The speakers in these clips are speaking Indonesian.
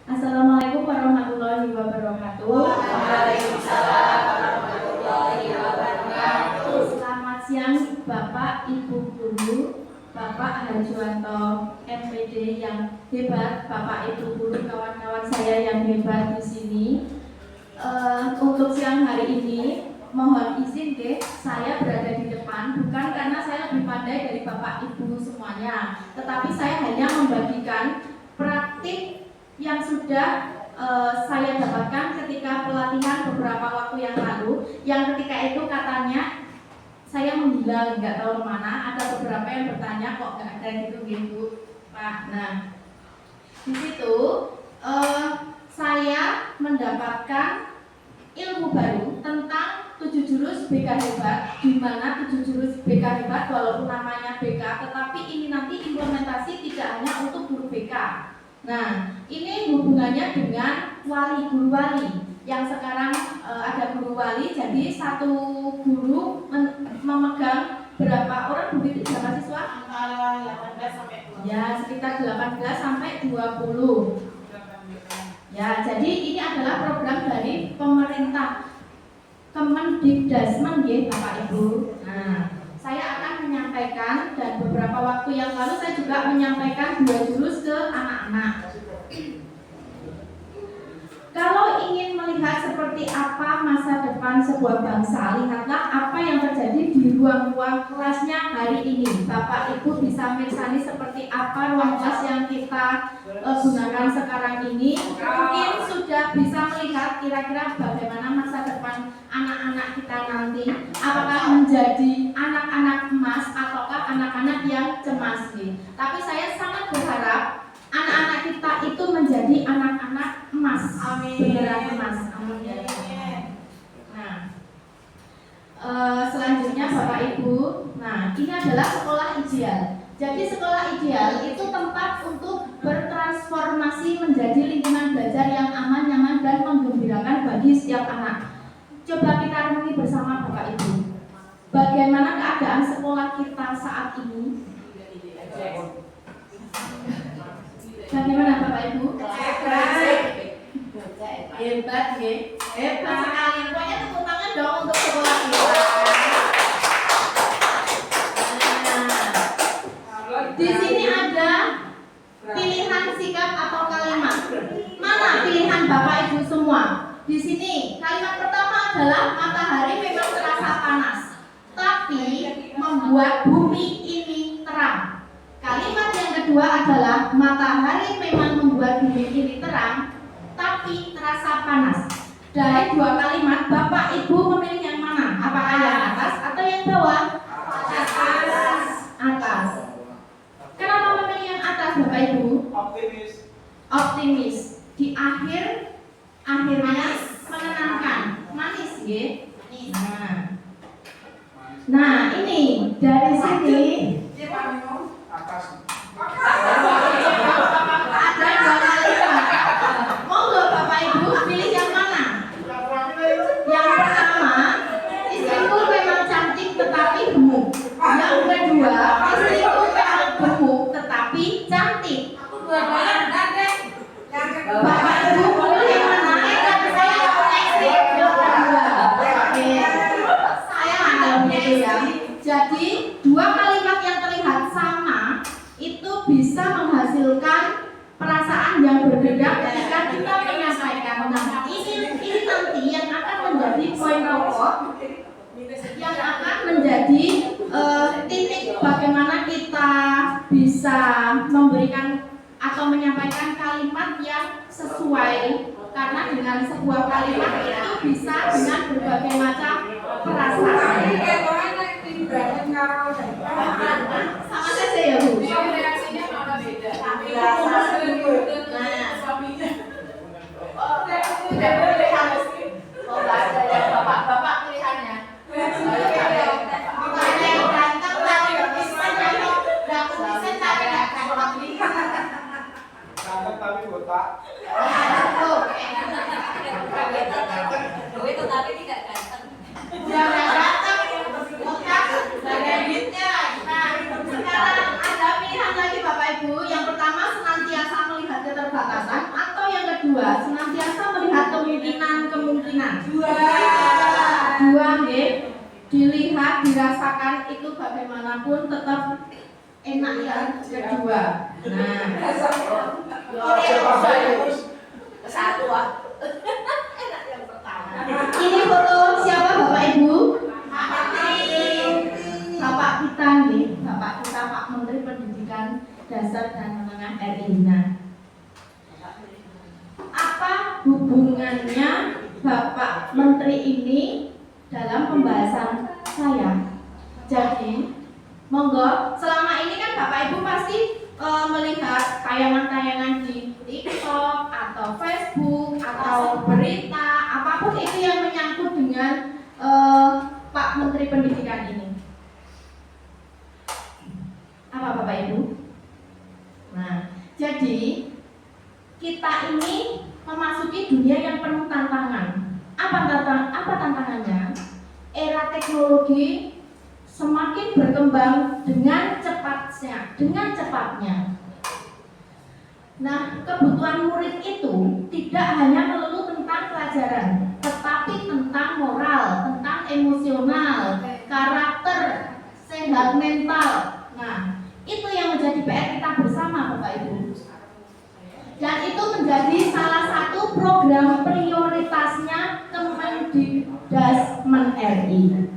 Assalamualaikum warahmatullahi wabarakatuh. Waalaikumsalam warahmatullahi wabarakatuh. Selamat siang Bapak Ibu Guru, Bapak Harjuanto, MPD yang hebat, Bapak Ibu Guru, kawan-kawan saya yang hebat di sini. Untuk siang hari ini, mohon izin saya berada di depan bukan karena saya lebih pandai dari Bapak Ibu semuanya, tetapi saya hanya membagikan praktik yang sudah saya dapatkan ketika pelatihan beberapa waktu yang lalu, yang ketika itu katanya saya menghilang, nggak tahu kemana. Ada beberapa yang bertanya kok nggak ada gitu Pak. Nah, di situ saya mendapatkan ilmu baru tentang 7 jurus BK hebat, di mana 7 jurus BK hebat walaupun namanya BK, tetapi ini nanti implementasi tidak hanya untuk guru BK. Nah, ini hubungannya dengan wali, guru wali yang sekarang ada guru wali. Jadi satu guru memegang berapa orang begitu berapa siswa? Antara 18 sampai 20. Ya, sekitar 18 sampai 20. Ya, jadi ini adalah program dari pemerintah Kemendikdasmen ya Bapak Ibu. Nah, saya akan menyampaikan, dan beberapa waktu yang lalu saya juga menyampaikan 2 jurus ke anak-anak. Kalau ingin melihat seperti apa masa depan sebuah bangsa, lihatlah apa yang terjadi di ruang-ruang kelasnya hari ini. Bapak Ibu bisa mirsani seperti apa ruang kelas yang kita gunakan sekarang ini. Mungkin sudah bisa melihat kira-kira bagaimana masa depan anak-anak kita nanti. Apakah menjadi anak-anak emas ataukah anak-anak yang cemas nih. Tapi saya sangat berharap anak-anak kita itu menjadi anak-anak emas. Amin. Beneran emas. Amin. Nah, selanjutnya Bapak Ibu, nah ini adalah sekolah ideal. Jadi sekolah ideal itu tempat untuk bertransformasi menjadi lingkungan belajar yang aman, nyaman, dan menggembirakan bagi setiap anak. Coba kita renungi bersama Bapak Ibu, bagaimana keadaan sekolah kita saat ini? Bagaimana Bapak Ibu? Hebat ya, hebat sekali. Pokoknya tepuk tangan dong untuk sekolah kita. Nah, di sini ada pilihan sikap atau kalimat. Mana pilihan Bapak Ibu semua? Di sini kalimat pertama adalah matahari memang terasa panas, tapi membuat bumi ini terang. Kalimat yang kedua adalah matahari memang membuat bumi ini terang, tapi terasa panas. Dari dua kalimat, Bapak Ibu memilih yang mana? Apakah yang atas atau yang bawah? Atas. Atas. Kenapa memilih yang atas, Bapak Ibu? Optimis. Di akhirnya menenangkan, manis, ya. Nah, ini dari sini. Ada dua kalimat. Monggo Bapak Ibu pilih yang mana? Yang pertama, istriku memang cantik tetapi gemuk. Yang kedua, istriku memang gemuk tetapi cantik. Bapak Ibu pilih yang mana? Saya punya istri yang kedua. Oke. Saya nggak begitu ya. Jadi dua kalimat yang terlihat sama itu bisa menghasilkan perasaan yang berbeda ketika kita menyampaikan. Nah, ini nanti yang akan menjadi poin pokok, yang akan menjadi titik bagaimana kita bisa memberikan atau menyampaikan kalimat yang sesuai, karena dengan sebuah kalimat itu bisa dengan berbagai macam perasaan. Sama saja ya Bu. Reaksinya malah beda. Oh, ada ya bapak pilihannya. Ada yang ganteng tapi bisa nggak bisa tapi nggak ganteng. Ganteng tapi botak. Itu tapi tidak ganteng. Jangan ganteng, botak, badan duitnya. Nah, sekarang ada pilihan lagi Bapak Ibu. Yang pertama senantiasa melihat ke senantiasa melihat kemungkinan. Dua, nggih. Dilihat, dirasakan itu bagaimanapun tetap enak yang kedua. Nah, Satu ah. Enak yang pertama. ini foto siapa Bapak Ibu? Bapak kita nih, Bapak kita Pak Menteri Pendidikan Dasar dan Menengah RI. Nah, apa hubungannya Bapak Menteri ini dalam pembahasan saya? Jadi, monggo, selama ini kan Bapak Ibu pasti melihat tayangan-tayangan di TikTok atau Facebook atau berita, apapun itu yang menyangkut dengan Pak Menteri Pendidikan ini. Apa Bapak Ibu? Nah, jadi kita ini memasuki dunia yang penuh tantangan. Apa tantangannya? Era teknologi semakin berkembang dengan cepatnya. Nah, kebutuhan murid itu tidak hanya melulu tentang pelajaran, tetapi tentang moral, tentang emosional, karakter, sehat mental. Nah, itu yang menjadi PR kita bersama, Bapak Ibu. Dan itu menjadi salah satu program prioritasnya Kemendikbudristek RI.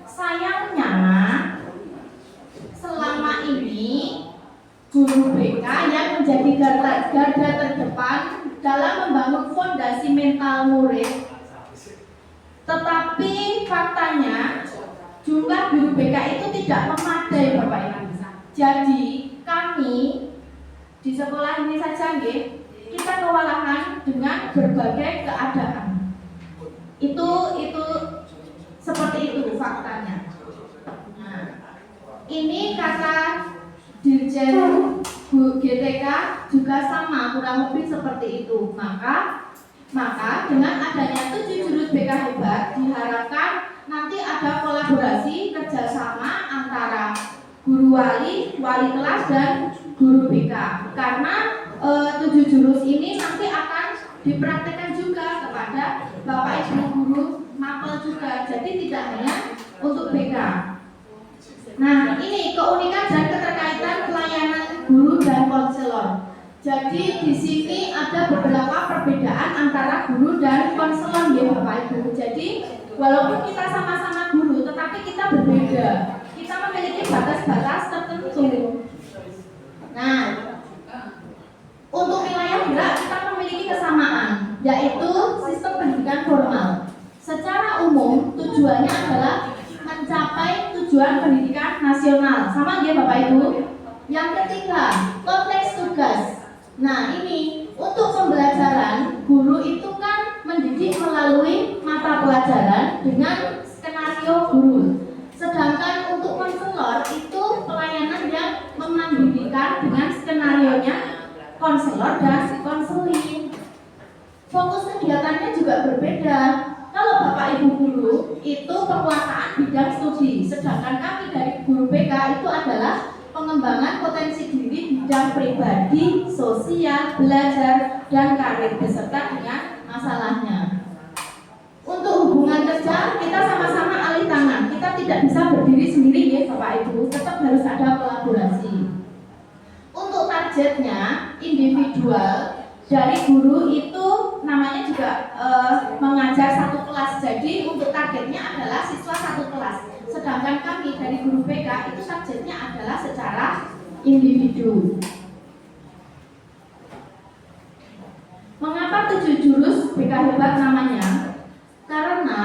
Sayangnya selama ini guru BK yang menjadi garda terdepan dalam membangun fondasi mental murid, tetapi faktanya jumlah guru BK itu tidak memadai, Bapak Ibu. Jadi kami di sekolah ini saja nggih, kita kewalahan dengan berbagai keadaan. Itu seperti itu faktanya. Nah, ini kata Dirjen GTK juga sama, kurang lebih seperti itu. Maka dengan adanya 7 jurus BK hebat diharapkan nanti ada kolaborasi kerjasama antara guru wali kelas dan guru BK. Karena 7 jurus ini nanti akan dipraktekkan juga kepada Bapak Ibu guru mapel juga. Jadi tidak hanya untuk BK. Nah, ini keunikan dan keterkaitan pelayanan guru dan konselor. Jadi di sini ada beberapa perbedaan antara guru dan konselor ya Bapak Ibu. Jadi walaupun kita sama-sama guru, tetapi kita berbeda. Kita memiliki batas-batas tertentu. Nah, untuk wilayah gerak kita memiliki kesamaan, yaitu sistem pendidikan formal. Secara umum tujuannya adalah mencapai tujuan pendidikan nasional. Sama ya Bapak Ibu. Yang ketiga, konteks tugas. Nah, ini untuk pembelajaran guru itu kan mendidik melalui mata pelajaran dengan skenario guru. Sedangkan untuk konselor itu pelayanan yang memandirikan dengan skenarionya konselor dan konseling. Fokus kegiatannya juga berbeda. Kalau Bapak Ibu guru itu penguasaan bidang studi, sedangkan kami dari guru BK itu adalah pengembangan potensi diri bidang pribadi, sosial, belajar, dan karir beserta dengan masalahnya. Untuk hubungan kerja kita sama-sama alih tangan. Kita tidak bisa berdiri sendiri ya Bapak Ibu, tetap harus ada kolaborasi. Untuk targetnya individual dari guru itu namanya juga mengajar satu kelas. Jadi untuk targetnya adalah siswa satu kelas. Sedangkan kami dari guru BK itu targetnya adalah secara individu. Mengapa 7 jurus BK hebat namanya? Karena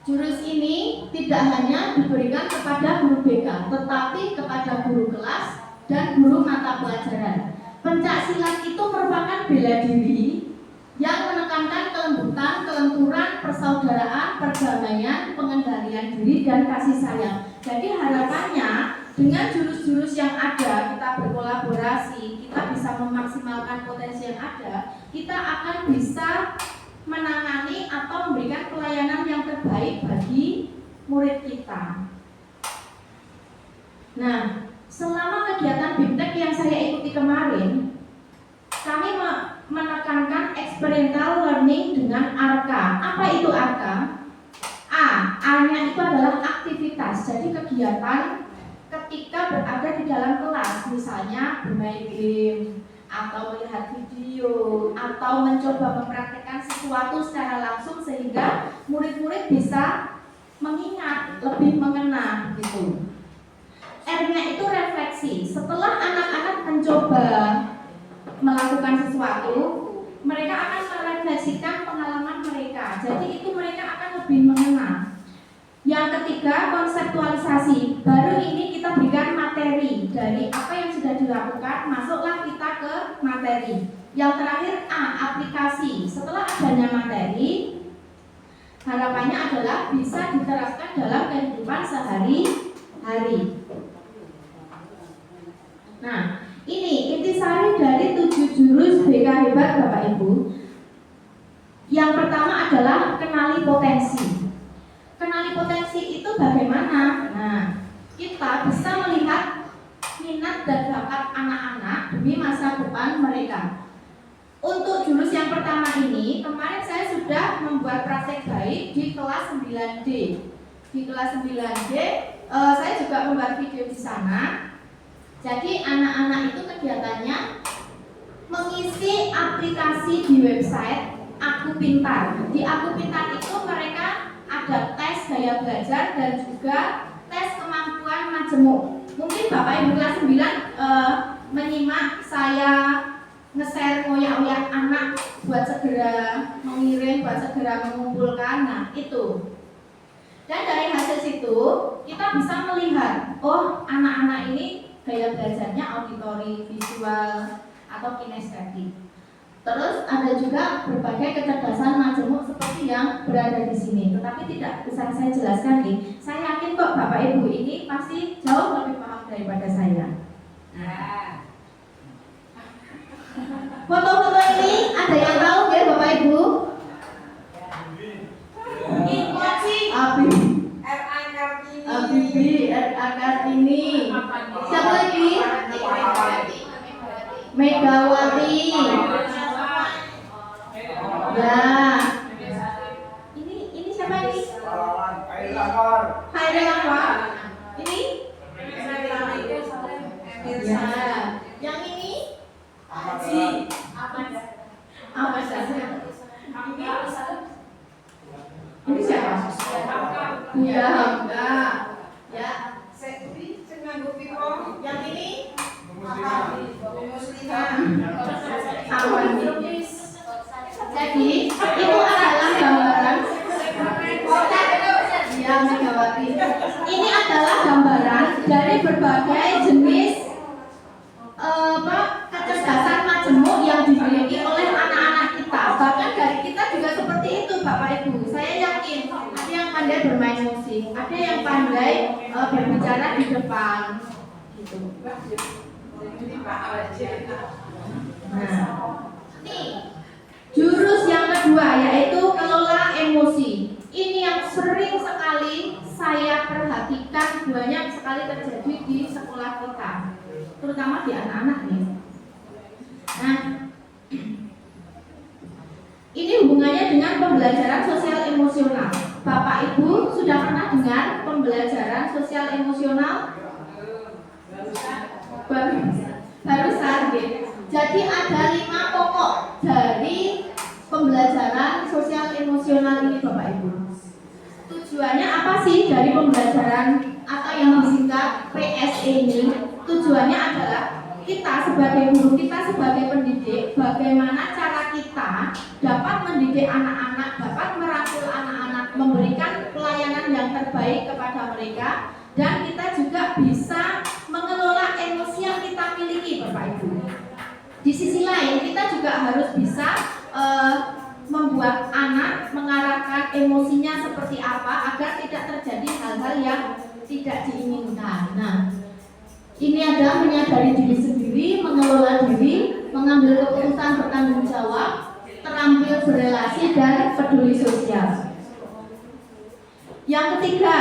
jurus ini tidak hanya diberikan kepada guru BK, tetapi kepada guru kelas dan guru mata pelajaran. Pencak silat itu merupakan bela diri yang menekankan kelembutan, kelenturan, persaudaraan, perdamaian, pengendalian diri, dan kasih sayang. Jadi harapannya dengan jurus-jurus yang ada, kita berkolaborasi, kita bisa memaksimalkan potensi yang ada, kita akan bisa menangani atau memberikan pelayanan yang terbaik bagi murid kita. Nah, selama kegiatan BIMTEK yang saya ikuti kemarin, kami parental learning dengan ARKA. Apa itu ARKA? A-nya itu adalah aktivitas, jadi kegiatan ketika berada di dalam kelas, misalnya bermain game, atau melihat video, atau mencoba mempraktekkan sesuatu secara langsung sehingga murid-murid bisa mengingat, lebih mengena gitu. R-nya itu refleksi. Setelah anak-anak mencoba melakukan sesuatu, mereka akan merefleksikan pengalaman mereka. Jadi itu mereka akan lebih mengena. Yang ketiga, konseptualisasi. Baru ini kita berikan materi dari apa yang sudah dilakukan, masuklah kita ke materi. Yang terakhir A, aplikasi. Setelah adanya materi, harapannya adalah bisa diterapkan dalam kehidupan sehari-hari. Nah, ini intisari dari 7 jurus BK Hebat Bapak Ibu. Yang pertama adalah kenali potensi. Kenali potensi itu bagaimana? Nah, kita bisa melihat minat dan bakat anak-anak demi masa depan mereka. Untuk jurus yang pertama ini, kemarin saya sudah membuat praktek baik di kelas 9D. Di kelas 9D, saya juga membuat video di sana. Jadi anak-anak itu kegiatannya mengisi aplikasi di website Aku Pintar. Di Aku Pintar itu mereka ada tes gaya belajar dan juga tes kemampuan majemuk. Mungkin Bapak Ibu kelas 9 menyimak saya nge-share ngoyak-ngoyak anak buat segera mengirim, buat segera mengumpulkan. Nah, itu. Dan dari hasil situ kita bisa melihat, oh anak-anak ini gaya belajarnya auditori, visual, atau kinestetik. Terus ada juga berbagai kecerdasan majemuk seperti yang berada di sini. Tetapi tidak bisa saya jelaskan nih. Saya yakin kok Bapak Ibu ini pasti jauh lebih paham daripada saya. Foto-foto ini ada yang tahu ya Bapak Ibu? Habibie, R.A. Kartini. Siapa lagi? Megawati. Ya. Ini siapa ini? Hairil Anwar. Ini? Ya. Yang ini? Haji. Ahmad Syahid. Ini siapa? Buya Hamka. Ya. Yang ini? Jadi itu adalah gambaran. Ya, Megawati. Ini adalah gambaran dari berbagai jenis kecerdasan majemuk yang dimiliki oleh anak-anak kita. Bahkan dari kita juga seperti itu, Bapak Ibu. Saya yakin ada yang pandai bermain musik, ada yang pandai berbicara di depan, gitu. Nah, nih jurus yang kedua yaitu kelola emosi. Ini yang sering sekali saya perhatikan, banyak sekali terjadi di sekolah kita, terutama di anak-anak nih. Nah, ini hubungannya dengan pembelajaran sosial emosional. Bapak Ibu sudah pernah dengar pembelajaran sosial emosional? Barusan gitu. Jadi ada 5 pokok dari pembelajaran sosial emosional ini Bapak Ibu. Tujuannya apa sih dari pembelajaran atau yang disingkat PSE ini? Tujuannya adalah kita sebagai guru, kita sebagai pendidik, bagaimana cara kita dapat mendidik anak-anak, dapat merangkul anak-anak, memberikan pelayanan yang terbaik kepada mereka, dan kita juga bisa mengelola emosi yang kita miliki Bapak Ibu. Di sisi lain kita juga harus bisa membuat anak mengarahkan emosinya seperti apa agar tidak terjadi hal-hal yang tidak diinginkan. Nah, ini adalah menyadari diri sendiri, mengelola diri, mengambil keputusan bertanggung jawab, terampil berelasi dan peduli sosial. Yang ketiga,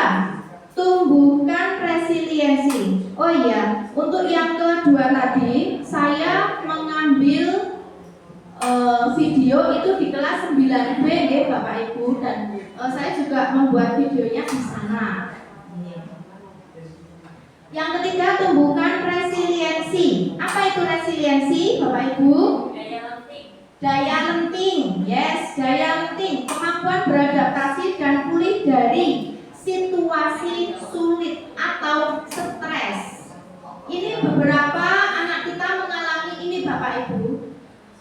tumbuhkan resiliensi. Oh iya, untuk yang kedua tadi saya mengambil video itu di kelas 9B ya Bapak Ibu, dan saya juga membuat videonya di sana. Yang ketiga, tumbuhkan resiliensi. Apa itu resiliensi Bapak Ibu? Daya lenting. Yes, daya lenting, kemampuan beradaptasi dan pulih dari situasi sulit atau stres. Ini beberapa anak kita mengalami ini Bapak Ibu.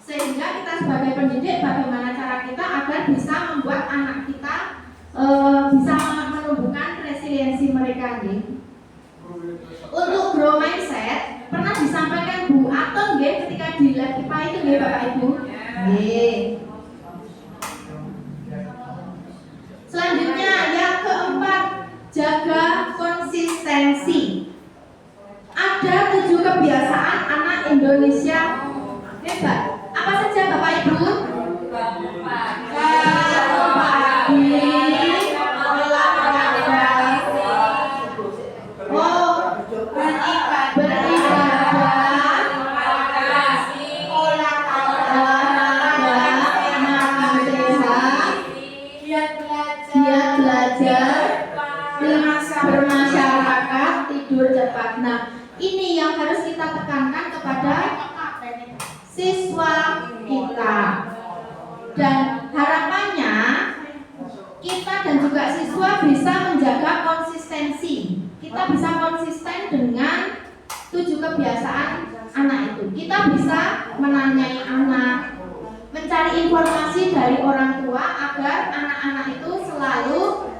Sehingga kita sebagai pendidik, bagaimana cara kita agar bisa membuat anak kita bisa menumbuhkan resiliensi mereka nih. Untuk grow mindset pernah disampaikan Bu Aton nggih ketika di lab IPA itu nggih Bapak Ibu. Nggih. Selanjutnya yang keempat, jaga konsistensi. Ada 7 kebiasaan anak Indonesia hebat. Apa saja Bapak Ibu? Bermasyarakat, tidur cepat. Nah, ini yang harus kita tekankan kepada siswa kita. Dan harapannya kita dan juga siswa bisa menjaga konsistensi. Kita bisa konsisten dengan 7 kebiasaan anak itu. Kita bisa menanyai anak, mencari informasi dari orang tua agar anak-anak itu selalu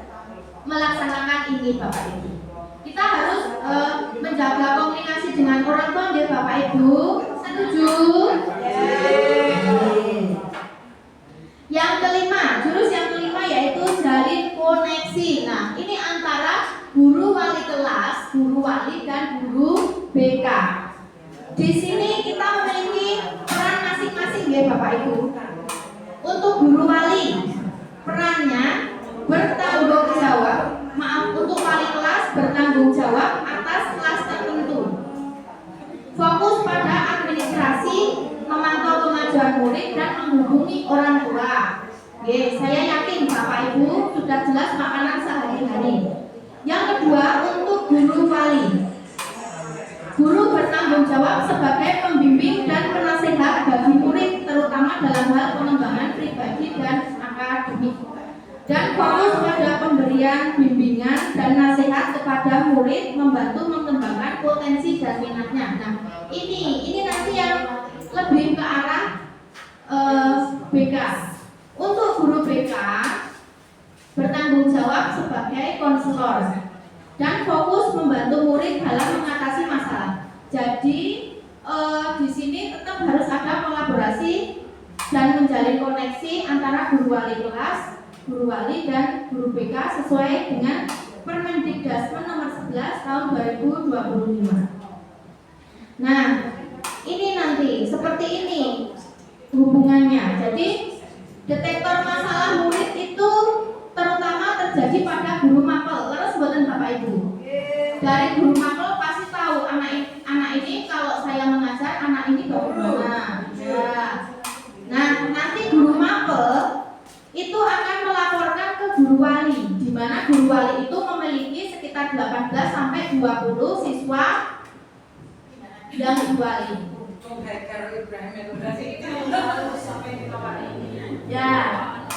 melaksanakan ini Bapak Ibu. Kita harus menjaga komunikasi dengan orang tua ya Bapak Ibu. Setuju? Yang kelima, jurus yang kelima yaitu jalin koneksi. Nah, ini antara guru wali kelas, guru wali dan guru BK. Di sini kita memiliki peran masing-masing ya Bapak Ibu. Untuk guru wali, perannya bertanggung jawab, untuk wali kelas bertanggung jawab atas kelas tertentu. Fokus pada administrasi, memantau kemajuan murid dan menghubungi orang tua. Oke, saya yakin Bapak Ibu sudah jelas makanan sehari-hari. Yang kedua, untuk guru wali. Guru bertanggung jawab sebagai pembimbing dan penasehat bagi murid, terutama dalam hal pengembangan pribadi dan akademik. Dan fokus pada pemberian bimbingan dan nasihat kepada murid, membantu mengembangkan potensi dan minatnya. Nah, ini nanti yang lebih ke arah BK. Untuk guru BK bertanggung jawab sebagai konselor dan fokus membantu murid dalam mengatasi masalah. Jadi di sini tetap harus ada kolaborasi dan menjalin koneksi antara guru wali kelas, guru wali dan guru BK sesuai dengan Permendikdasmen nomor 11 tahun 2025. Nah, ini nanti seperti ini hubungannya. Jadi detektor masalah murid itu terutama terjadi pada guru mapel. Terus buatan Bapak Ibu. Dari guru mapel pasti tahu anak ini kalau saya mengajar anak ini bagaimana. Ya. Nah, nanti guru mapel itu akan melaporkan ke guru wali, di mana guru wali itu memiliki sekitar 18 sampai 20 siswa yang guru wali. Ya.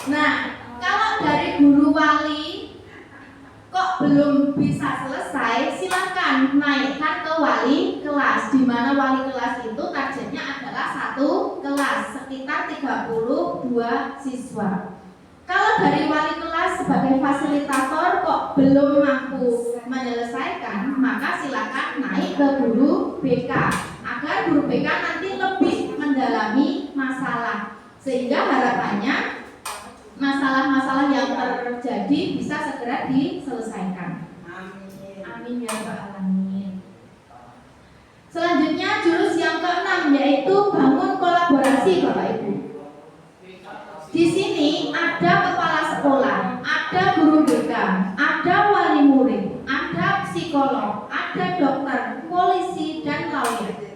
Nah, kalau dari guru wali kok belum bisa selesai, silakan naikkan ke wali kelas, di mana wali kelas itu targetnya adalah 1 kelas sekitar 32 siswa. Kalau dari wali kelas sebagai fasilitator kok belum mampu menyelesaikan, maka silakan naik ke guru BK agar guru BK nanti lebih mendalami masalah, sehingga harapannya masalah-masalah yang terjadi bisa segera diselesaikan. Amin ya Rabbal Alamin. Selanjutnya jurus yang ke-6 yaitu bangun kolaborasi Bapak Ibu. Di sini ada kepala sekolah, ada guru BK, ada wali murid, ada psikolog, ada dokter, polisi dan lawyer.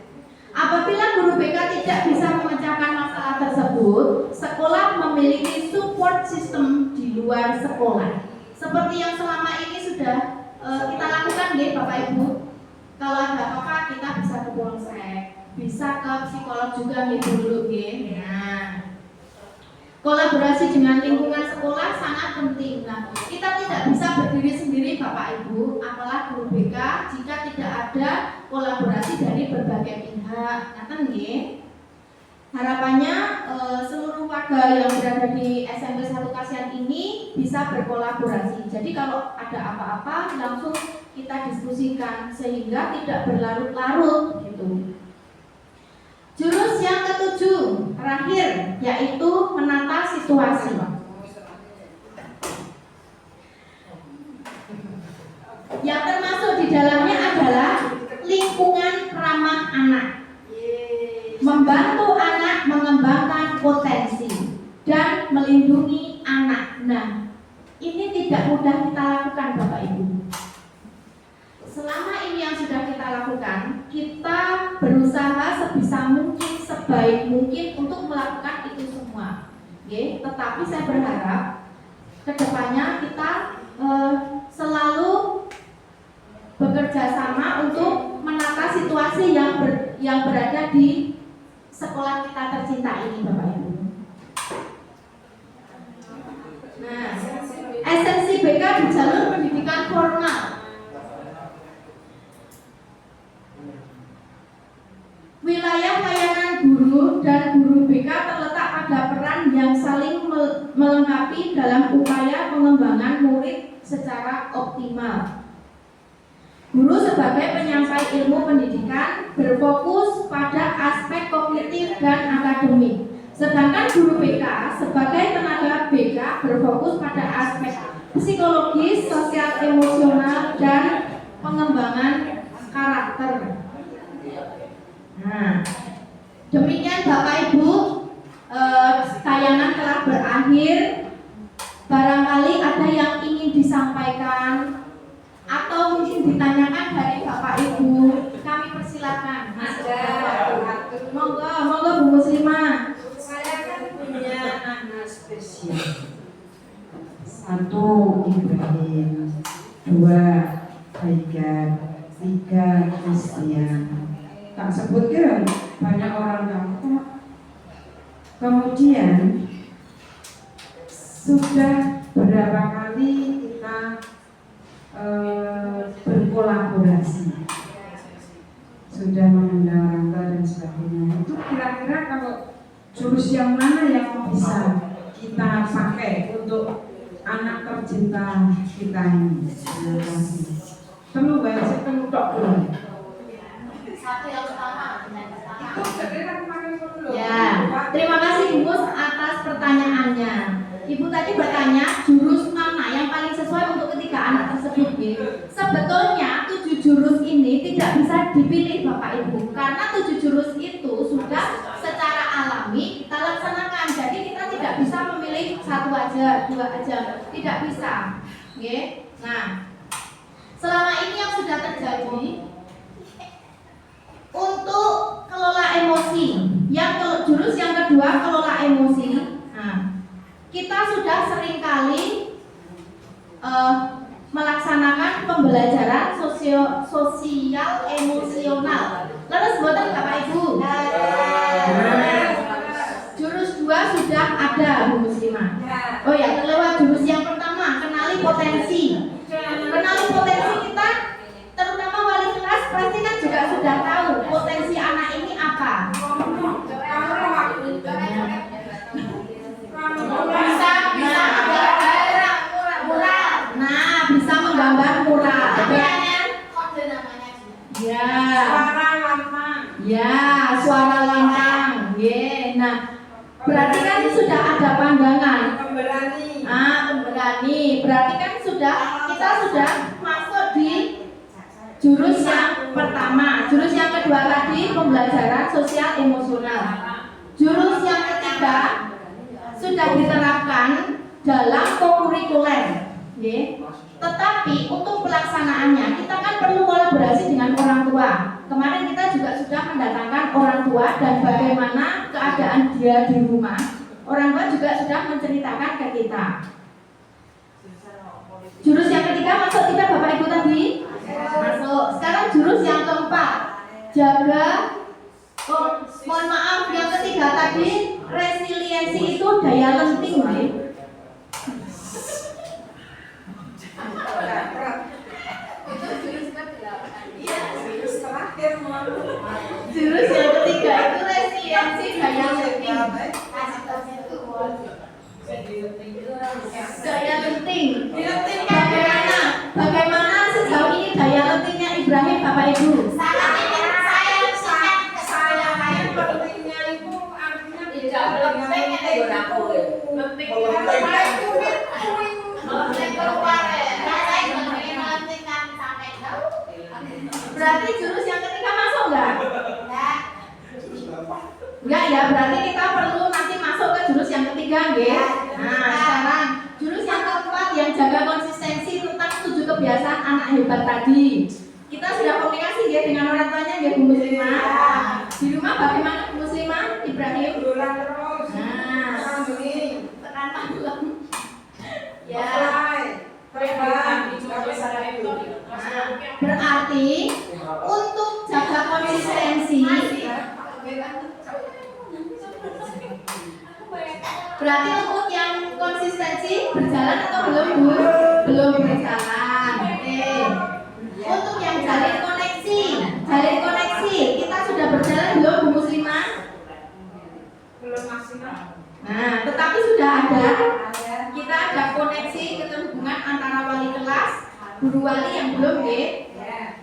Apabila guru BK tidak bisa memecahkan masalah tersebut, tersebut, sekolah memiliki support system di luar sekolah. Seperti yang selama ini sudah kita lakukan nggih Bapak Ibu. Kalau ada apa-apa kita bisa ke polsek, bisa ke psikolog juga nggih dulu nggih. Nah, kolaborasi dengan lingkungan sekolah sangat penting. Nah, kita tidak bisa berdiri sendiri Bapak Ibu, apalagi guru BK jika tidak ada kolaborasi dari berbagai pihak. Ngaten nggih. Harapannya seluruh warga yang berada di SMP 1 Kasihan ini bisa berkolaborasi. Jadi kalau ada apa-apa langsung kita diskusikan sehingga tidak berlarut-larut gitu. Jurus yang ketujuh terakhir yaitu menata situasi. Yang termasuk di dalamnya adalah lingkungan ramah anak. Membantu anak mengembangkan potensi dan melindungi anak. Nah, ini tidak mudah kita lakukan Bapak Ibu. Selama ini yang sudah kita lakukan, kita berusaha sebisa mungkin, sebaik mungkin untuk melakukan itu semua. Oke, tetapi saya berharap kedepannya kita selalu bekerja sama untuk menata situasi yang berada di sekolah kita tercinta ini Bapak Ibu. Nah, esensi BK di jalur pendidikan formal. Wilayah layanan guru dan guru BK terletak pada peran yang saling melengkapi dalam upaya pengembangan murid secara optimal. Guru sebagai penyampai ilmu pendidikan berfokus pada aspek kognitif dan akademik. Sedangkan guru BK sebagai tenaga BK berfokus pada aspek psikologis, sosial, emosional, dan pengembangan karakter. Nah, demikian Bapak Ibu, tayangan telah berakhir. Barangkali ada yang ingin disampaikan atau mungkin ditanyakan dari Bapak Ibu, kami persilakan. Monggo Bu Muslimah. Saya kan punya anak spesial. 1 Ibrahim, 2 Haikal, 3 Christian. Tak sebutkan banyak orang kampung. Kemudian sudah berapa kali kita berkolaborasi, sudah mengundang rangka dan sebagainya. Itu kira-kira kalau jurus yang mana yang bisa kita pakai untuk anak tercinta kita ini? Terima kasih. Temu banyak saya temu tok dulu. Satu yang pertama. Itu segera pakai dulu. Ya, terima kasih Bu Mus atas pertanyaannya. Ibu tadi bertanya jurus mana yang paling sesuai untuk ketiga anak tersebut. Sebetulnya 7 jurus ini tidak bisa dipilih Bapak Ibu, karena 7 jurus itu sudah secara alami kita laksanakan. Jadi kita tidak bisa memilih 1 aja, 2 aja, tidak bisa. Oke. Nah, selama ini yang sudah terjadi untuk kelola emosi, jurus yang kedua kelola emosi. Nah, kita sudah seringkali melaksanakan pembelajaran sosial emosional. Lalu sebutan Bapak Ibu. Jurus 2 sudah ada Bu Muslimah. Oh ya, terlewat jurus yang pertama, kenali potensi. Kenali potensi kita, terutama wali kelas pasti kan juga sudah tahu potensi anak ini apa. Bisa menggambar mural. Nah, bisa menggambar mural. Kode namanya. Ya. Suara lantang. Ya, suara lantang. Nah, berarti kan sudah ada pandangan. Pemberani. Pemberani. Berarti kan kita sudah masuk di jurus yang pertama. Jurus yang kedua tadi pembelajaran sosial emosional. Jurus yang ketiga sudah diterapkan dalam kokurikuler. Nggih. Tetapi untuk pelaksanaannya kita kan perlu kolaborasi dengan orang tua. Kemarin kita juga sudah mendatangkan orang tua dan bagaimana keadaan dia di rumah. Orang tua juga sudah menceritakan ke kita. Jurus yang ketiga masuk tidak Bapak Ibu tadi? Masuk. Sekarang jurus yang keempat. Jaga. Oh, mohon maaf, yang ketiga tadi resiliensi itu daya lenting, nih. Jurus yang ketiga itu resiliensi daya lenting. Daya lenting. Bagaimana sejauh ini daya lentingnya Ibrahim Bapak Ibu? Pentingnya itu artinya Berarti jurus yang ketiga masuk enggak? Enggak ya, berarti kita perlu nanti masuk ke jurus yang ketiga, nggih. Nah, sekarang jurus yang keempat yang jaga konsistensi tentang 7 kebiasaan anak hebat tadi. Kita sudah komunikasi nggih dengan orang tuanya nggih Bu Muslimah. Di rumah bagaimana Bu Muslimah? Ibrahim bulan terus. Nah, Ini tekan malam. Ya. Berarti untuk jaga konsistensi. Berarti untuk yang konsistensi berjalan atau belum Bu? Belum berjalan. Oke. Untuk yang jalin koneksi kita sudah berjalan belum Bu Muslimah? belum maksimal. Nah, tetapi sudah ada. Kita ada koneksi keterhubungan antara wali kelas, guru wali yang belum nggih,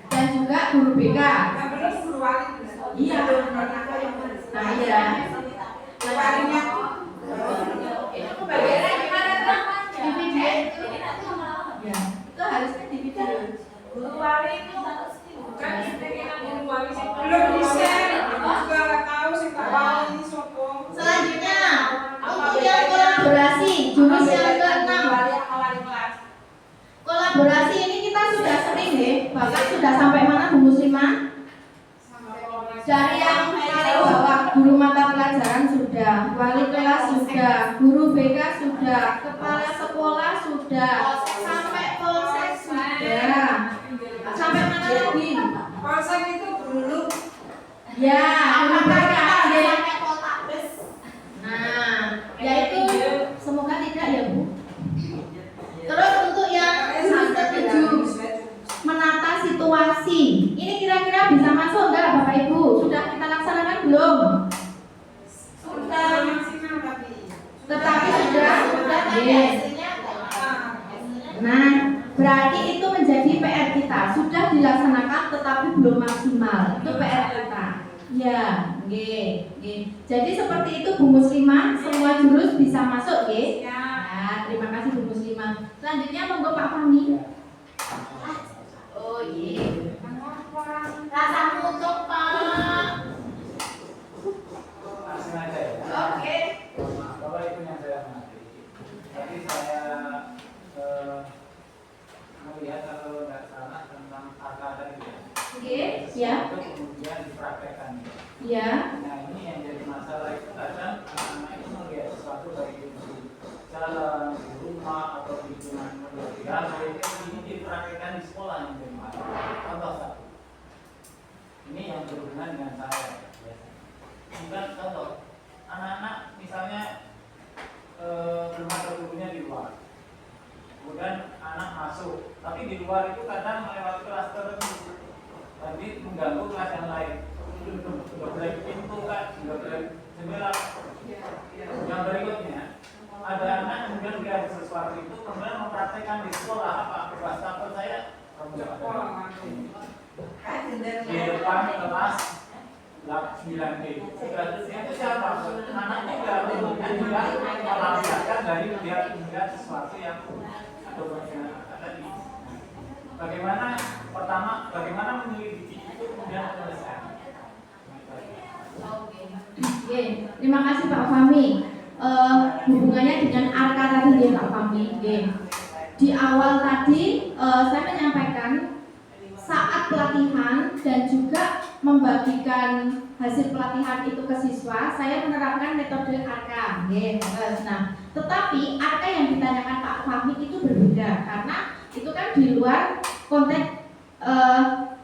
dan juga guru BK. Yang belum guru wali. Iya. Nah, iya. Walinya Itu pembayarannya gimana tuh? Di video. Ya, itu harusnya di video. guru wali itu kan guru wali sih belum bisa. Juga nggak tahu sih Pak Wali sopo. Selanjutnya, untuk yang kolaborasi, jurus yang ke-6. Kolaborasi ini kita sudah sering deh, bahkan sudah sampai mana Bu Muslimah? Dari yang paling bawah, guru mata pelajaran sudah, wali kelas sudah, guru BK sudah, kepala sekolah sudah, sampai polsek sudah. Sampai mana lagi? Polsek itu dulu. Ya, guru BK. Nah, yaitu semoga tidak ya Bu. Terus untuk yang jurus ke-7, menata situasi. Ini kira-kira bisa masuk enggak Bapak Ibu? Sudah kita laksanakan belum? Sudah maksimal tapi. Tetapi sudah. Yes. Nah, berarti itu menjadi PR kita. Sudah dilaksanakan tetapi belum maksimal. Itu PR kita. Ya, nggih, nggih. Jadi seperti itu Bu Muslimah, semua jurus bisa masuk nggih. Ya, terima kasih Bu Muslimah. Selanjutnya monggo Pak Fahmi. Oh iya. Rasa untuk Pak. Langsung aja ya. Oke. Bapak Ibu yang saya hormati, tadi saya melihat kalau nggak salah tentang kata tadi ya. Oke, ya. Itu kemudian dipraktekkan. Ya. Nah ini yang jadi masalah itu kadang anak-anak itu melihat sesuatu dari di jalan, di rumah atau di HP, ini dipraktekkan di sekolah yang jadi masalah. Contoh satu. Ini yang berhubungan dengan saya. Bukan contoh, anak-anak misalnya rumah tergurunya di luar, kemudian anak masuk, tapi di luar itu kadang melewati kelas tertentu, jadi mengganggu kelas yang lain. Sudah break pintu kan, sudah break jendela. Yang berikutnya, ada anak kemudian lihat sesuatu itu, kemudian mempraktekkan di sekolah apa? Wastafel saya, kamu di depan kelas 9B. Itu siapa? Anaknya juga melampiaskan dari melihat sesuatu yang ada berkaitan tadi. Bagaimana pertama, bagaimana menyelidiki itu kemudian menyelesaikan. Oke, terima kasih Pak Fahmi. Hubungannya dengan arka tadi ya Pak Fahmi. di awal tadi saya menyampaikan saat pelatihan dan juga membagikan hasil pelatihan itu ke siswa, saya menerapkan metode ARKA. Nah, tetapi ARKA yang ditanyakan Pak Fahmi itu berbeda karena itu kan di luar konteks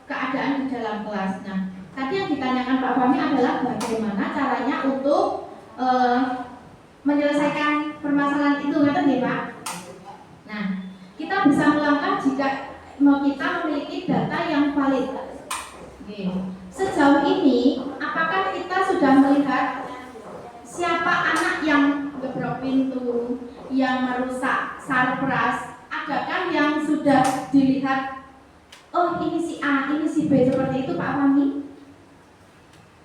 keadaan di dalam kelas. Nah, tadi yang ditanyakan Pak Fahmi adalah bagaimana caranya untuk menyelesaikan permasalahan itu, ngerti nih Pak? Nah, kita bisa melangkah jika kita memiliki data yang valid. Sejauh ini, apakah kita sudah melihat siapa anak yang ngebrok pintu, yang merusak sarpras? Adakah yang sudah dilihat? Oh, ini si A, ini si B, seperti itu Pak Fahmi?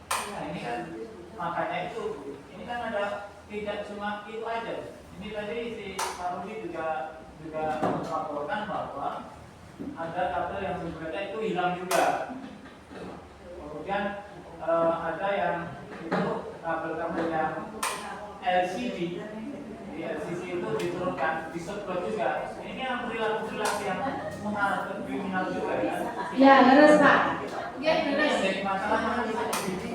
Nah, ini kan makanya itu, ini kan ada tidak cuma itu aja. Ini tadi si Pak Rudi juga melaporkan bahwa ada kabel yang sebenarnya itu hilang juga. Kemudian ada yang itu kabel yang LCD, di LCD itu diturunkan, disedot juga. Ini kan perilaku yang mengarah ke kriminal juga ya. Ya, terus Pak. Ya, terus. Jadi masalahnya di sini.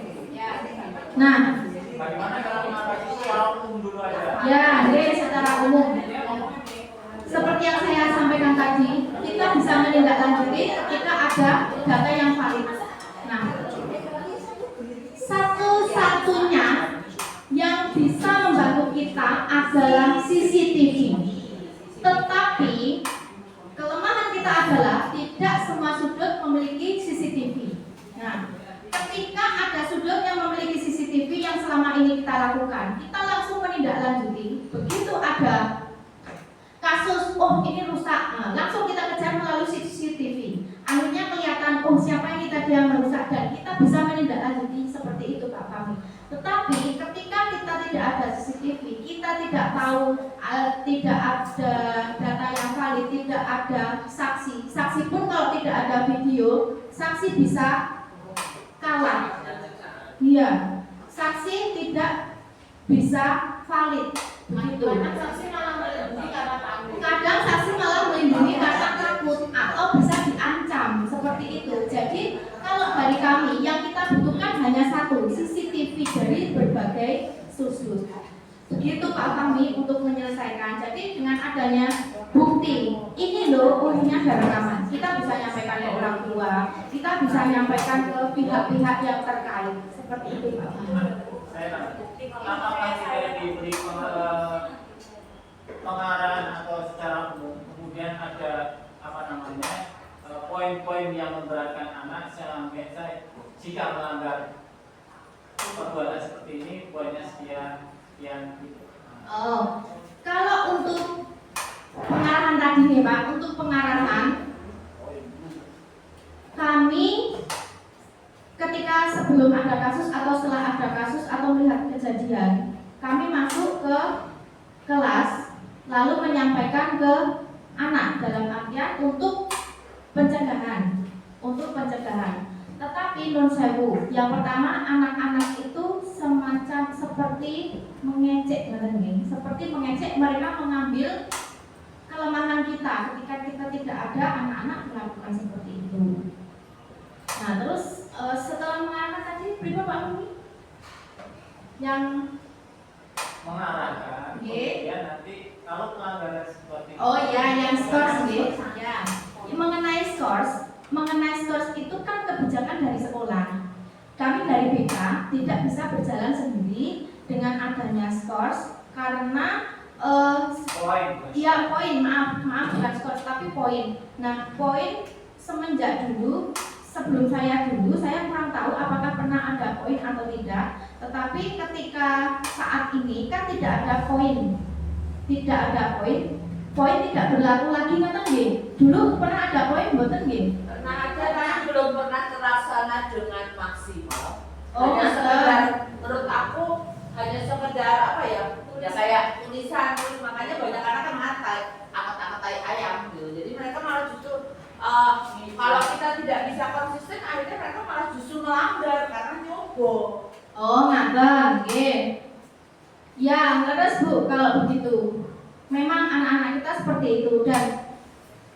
Nah, Bagaimana kalau mengatasi secara umum dulu aja? ya, secara umum. Seperti yang saya sampaikan tadi, kita bisa menindaklanjuti ketika ada data yang valid. Nah, satu-satunya yang bisa membantu kita adalah CCTV. Tetapi kelemahan kita adalah tidak semua sudut memiliki CCTV. Nah, ketika ada sudut yang memiliki CCTV yang selama ini kita lakukan, kita langsung menindaklanjuti. Begitu ada kasus, oh ini rusak, nah, langsung kita kejar melalui CCTV. Akhirnya kelihatan, oh siapa ini tadi yang merusak, dan kita bisa menindaklanjuti seperti itu Pak Fahmi. Tetapi ketika kita tidak ada CCTV, kita tidak tahu, tidak ada data yang valid, tidak ada saksi. Saksi pun kalau tidak ada video, saksi bisa kalah. Iya, saksi tidak bisa valid. Begitu. Kadang saksi malah melindungi karena takut atau bisa diancam seperti itu. Jadi kalau dari kami yang kita butuhkan hanya satu, CCTV dari berbagai sudut. Begitu Pak Fahmi untuk menyelesaikan. Jadi dengan adanya bukti, ini loh, oh ini ada rekaman. Kita bisa nyampaikan ke orang tua, kita bisa nyampaikan ke pihak-pihak yang terkait. Seperti itu Pak Fahmi. Apakah tidak diberi pengarahan atau secara umum, kemudian ada poin-poin yang memberatkan anak sampai jika melanggar perbuatan seperti ini poinnya sekian gitu. Oh, kalau untuk pengarahan tadi nih Pak, untuk pengarahan kami ketika sebelum ada kasus atau setelah ada kasus atau melihat kejadian, kami masuk ke kelas lalu menyampaikan ke anak dalam artian untuk pencegahan. Tetapi non sewu, yang pertama anak-anak itu semacam seperti mengecek, mereka mengambil kelemahan kita ketika kita tidak ada, anak-anak melakukan seperti itu. Nah terus setelah mengarahkan tadi berapa Pak Fahmi? Yang mengarahkan, kemudian nanti kalau pelanggaran seperti itu. Oh ya, yang scores ya. Mengenai scores itu kan kebijakan dari sekolah. Kami dari BK tidak bisa berjalan sendiri dengan adanya scores karena poin, maaf bukan scores tapi poin. Nah, poin semenjak dulu, sebelum saya kurang tahu apakah pernah ada poin atau tidak. Tetapi ketika saat ini kan tidak ada poin, poin tidak berlaku lagi, ngoten nggih. Dulu pernah ada poin mboten nggih? Pernah ada, tapi belum pernah terlaksana dengan maksimal. Oh, hanya sekedar, menurut aku hanya sekedar apa ya? Ya kayak tulisan, makanya banyak anak kan angkat tai ayam gitu. Jadi mereka malah justru kalau kita tidak bisa konsisten, akhirnya mereka malah justru melanggar karena nyoba. Oh, ngaten nggih. Ya, terus Bu, kalau begitu. memang anak-anak kita seperti itu. Dan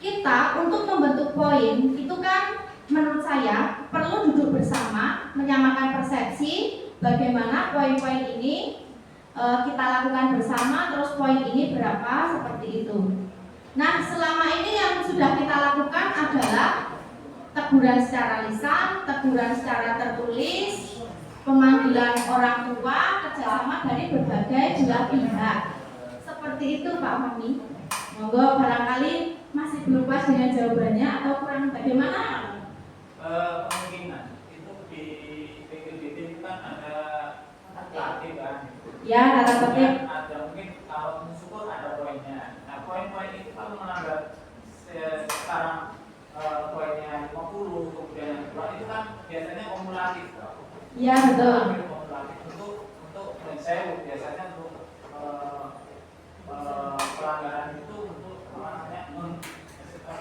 kita untuk membentuk poin itu kan menurut saya perlu duduk bersama, menyamakan persepsi bagaimana poin-poin ini kita lakukan bersama, terus poin ini berapa, seperti itu. Nah, selama ini yang sudah kita lakukan adalah teguran secara lisan, teguran secara tertulis, pemanggilan orang tua, kerjasama dari berbagai belah pihak. Seperti itu Pak Fahmi. Monggo barangkali masih belum pas dengan jawabannya atau kurang bagaimana? Kemungkinan itu di PPDB itu kan ada tatip kan. Ya, kata tertib. Ada mungkin kalau syukur ada poinnya. Nah, poin-poin itu kalau melanggar sekarang poinnya 50 kemudian yang kedua itu kan biasanya kumulatif. Ya, betul. Kumulatif untuk mensewu biasanya untuk pelanggaran itu untuk apa namanya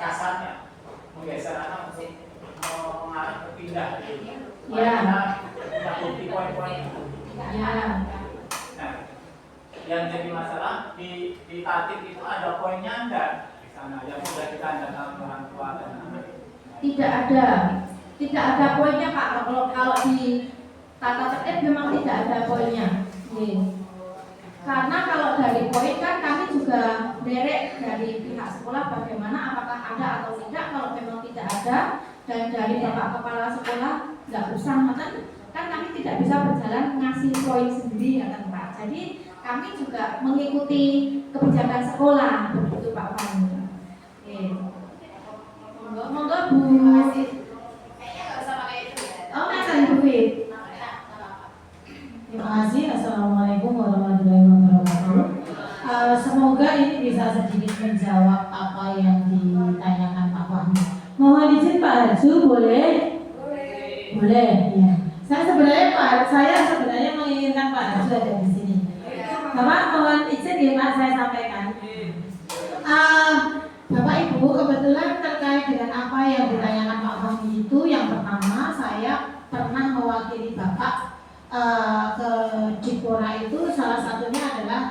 kasarnya menggeser anak untuk mengarah ke pindah gitu. Ya. Kita bukti poin-poin itu. Ya. Nah, yang jadi masalah di tatip itu ada poinnya enggak di sana yang sudah kita dalam orang tua dan anak. Tidak ada poinnya Pak. Kalau di tata tertib memang tidak ada poinnya. Karena kalau dari poin kan kami juga derek dari pihak sekolah bagaimana apakah ada atau tidak. Kalau memang tidak ada dan dari Bapak Kepala Sekolah nggak usah kan kami tidak bisa berjalan ngasih poin sendiri ya kan Pak. Jadi kami juga mengikuti kebijakan sekolah begitu Pak Fahmi. Monggo Bu. Kayaknya nggak usah pakai itu ya. Oh, kan Bu Fit. Terima kasih. Assalamualaikum warahmatullahi wabarakatuh. Semoga ini bisa sedikit menjawab apa yang ditanyakan Pak Fahmi. Mohon izin Pak Harju, boleh? Boleh. Ya. Saya sebenarnya menginginkan Pak Harju ada di sini. Bapak mohon izin ya Pak, saya sampaikan. Bapak Ibu, kebetulan terkait dengan apa yang ditanyakan Pak Fahmi itu, yang pertama saya pernah mewakili Bapak ke Dipora itu, salah satunya adalah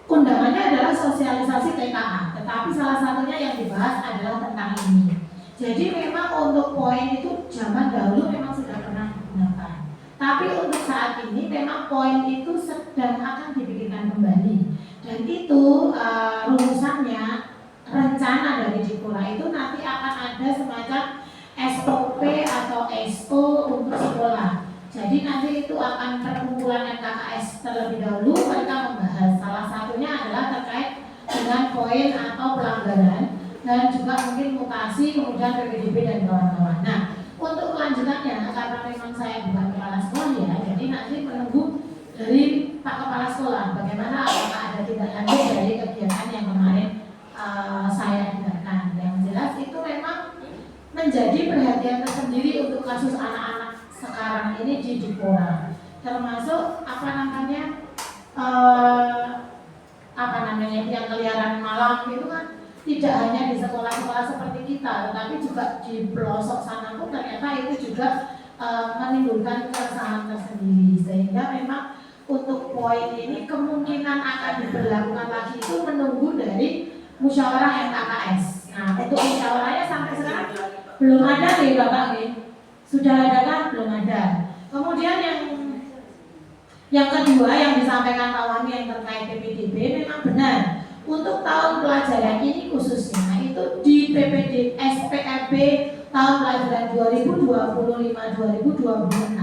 undangannya adalah sosialisasi TKA, tetapi salah satunya yang dibahas adalah tentang ini. Jadi memang untuk poin itu zaman dahulu memang sudah pernah digunakan, tapi untuk saat ini memang poin itu sedang akan dipikirkan kembali, dan itu rumusannya rencana dari Dipora itu nanti akan ada semacam SOP atau SO untuk sekolah. Jadi nanti itu akan perkumpulan MKKS terlebih dahulu mereka membahas. Salah satunya adalah terkait dengan poin atau pelanggaran dan juga mungkin mutasi, kemudian PPDB dan kawan-kawan. Nah, untuk kelanjutannya karena memang saya bukan kepala sekolah ya, jadi nanti menunggu dari Pak Kepala Sekolah bagaimana apakah ada tindak lanjut dari kegiatan yang kemarin saya dengarkan. Yang jelas itu memang menjadi perhatian tersendiri untuk kasus anak-anak sekarang ini di Dipora, termasuk yang keliaran malam itu kan tidak hanya di sekolah-sekolah seperti kita, tetapi juga di pelosok sana pun ternyata itu juga menimbulkan keresahan tersendiri, sehingga memang untuk poin ini kemungkinan akan diberlakukan lagi itu menunggu dari musyawarah MKKS. Nah, untuk musyawarahnya sampai sekarang belum ada nih Bapak nih. Sudah ada kan? Belum ada. Kemudian yang kedua yang disampaikan Pak Wahmi yang terkait PPDB memang benar. Untuk tahun pelajaran ini khususnya itu di PPD SPRB tahun pelajaran 2025-2026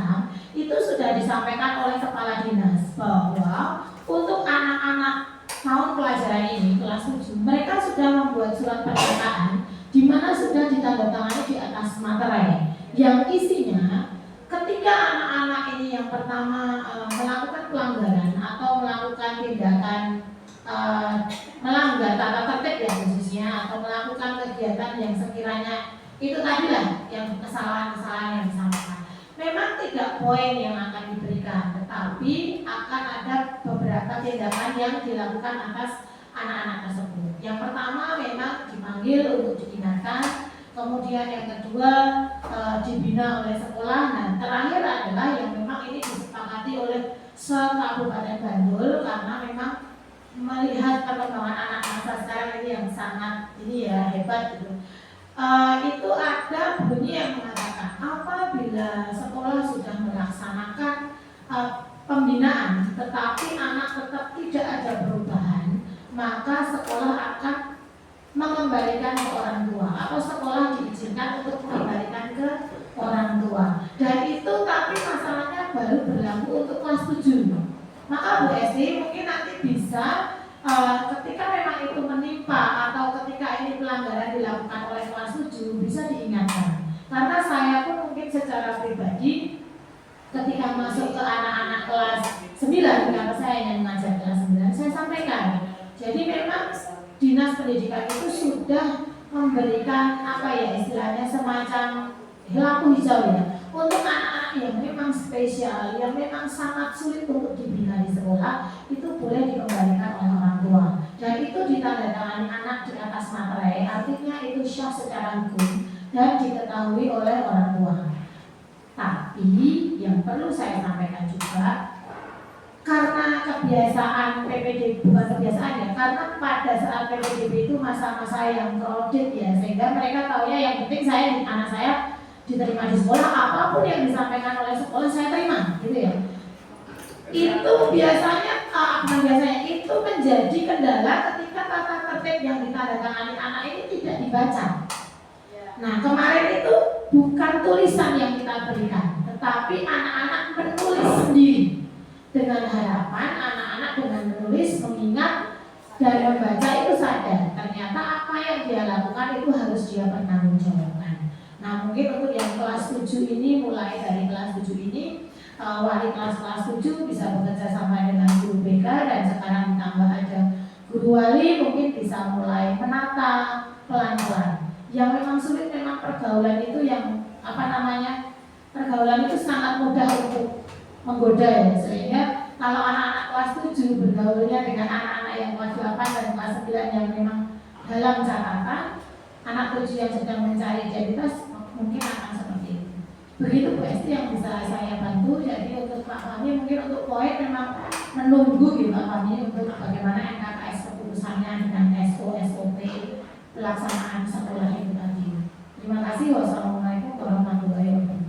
itu sudah disampaikan oleh Kepala Dinas bahwa untuk anak-anak tahun pelajaran ini kelas 7 mereka sudah membuat surat pernyataan di mana sudah ditandatangani di atas materai yang isinya ketika anak-anak ini yang pertama melakukan pelanggaran atau melakukan tindakan melanggar tata tertib ya khususnya, atau melakukan kegiatan yang sekiranya itu tadi lah yang kesalahan-kesalahan yang disampaikan, memang tidak poin yang akan diberikan, tetapi akan ada beberapa tindakan yang dilakukan atas anak-anak tersebut. Yang pertama memang dipanggil untuk diingatkan, kemudian yang kedua dibina oleh sekolah, dan terakhir adalah yang memang ini disepakati oleh se-Kabupaten Bantul karena memang melihat perkembangan anak-anak masa sekarang ini yang sangat ini ya hebat gitu. Itu ada bunyi yang mengatakan apabila sekolah sudah melaksanakan pembinaan tetapi anak tetap tidak ada perubahan, maka sekolah akan mengembalikan ke orang tua atau sekolah diizinkan untuk mengembalikan ke orang tua. Dan itu tapi masalahnya baru berlaku untuk kelas 7. Maka Bu Esti mungkin nanti bisa ketika memang itu menimpa atau ketika ini pelanggaran dilakukan oleh kelas 7 bisa diingatkan. Karena saya pun mungkin secara pribadi ketika masuk ke anak-anak kelas 9, karena saya yang mengajar kelas 9, saya sampaikan. Jadi memang Dinas Pendidikan itu sudah memberikan apa ya istilahnya semacam lampu hijau ya untuk anak-anak yang memang spesial, yang memang sangat sulit untuk dibina di sekolah, itu boleh dikembalikan oleh orang tua. Dan itu ditandatangani anak di atas materai, artinya itu syah secara hukum dan diketahui oleh orang tua. Tapi yang perlu saya sampaikan juga, karena kebiasaan PPDB, bukan kebiasaan ya, karena pada saat PPDB itu masa-masa yang crowded ya, sehingga mereka taunya yang penting anak saya diterima di sekolah, apapun yang disampaikan oleh sekolah saya terima, gitu ya. Itu biasanya, itu menjadi kendala ketika tata tertib yang ditandatangani anak ini tidak dibaca. Nah kemarin itu bukan tulisan yang kita berikan, tetapi anak-anak menulis sendiri. Dengan harapan anak-anak dengan menulis, mengingat dan membaca itu sadar ternyata apa yang dia lakukan itu harus dia pertanggungjawabkan. Nah mungkin untuk yang kelas 7 ini, mulai dari kelas 7 ini wali kelas 7 bisa bekerja sama dengan guru BK, dan sekarang ditambah ada guru wali, mungkin bisa mulai menata pelan-pelan. Yang memang sulit memang pergaulan itu yang pergaulan itu sangat mudah untuk menggoda ya, sehingga kalau anak-anak kelas 7 bergaulnya dengan anak-anak yang kelas 8 dan kelas 9 yang memang dalam catatan, anak 7 yang sedang mencari identitas mungkin akan seperti itu. Begitu Bu Esti yang bisa saya bantu. Jadi untuk Pak Fahmi mungkin untuk poin memang menunggu gitu Pak Fahmi untuk bagaimana NKKS keputusannya dengan SOP pelaksanaan sekolah itu tadi. Terima kasih. Wassalamualaikum warahmatullahi wabarakatuh.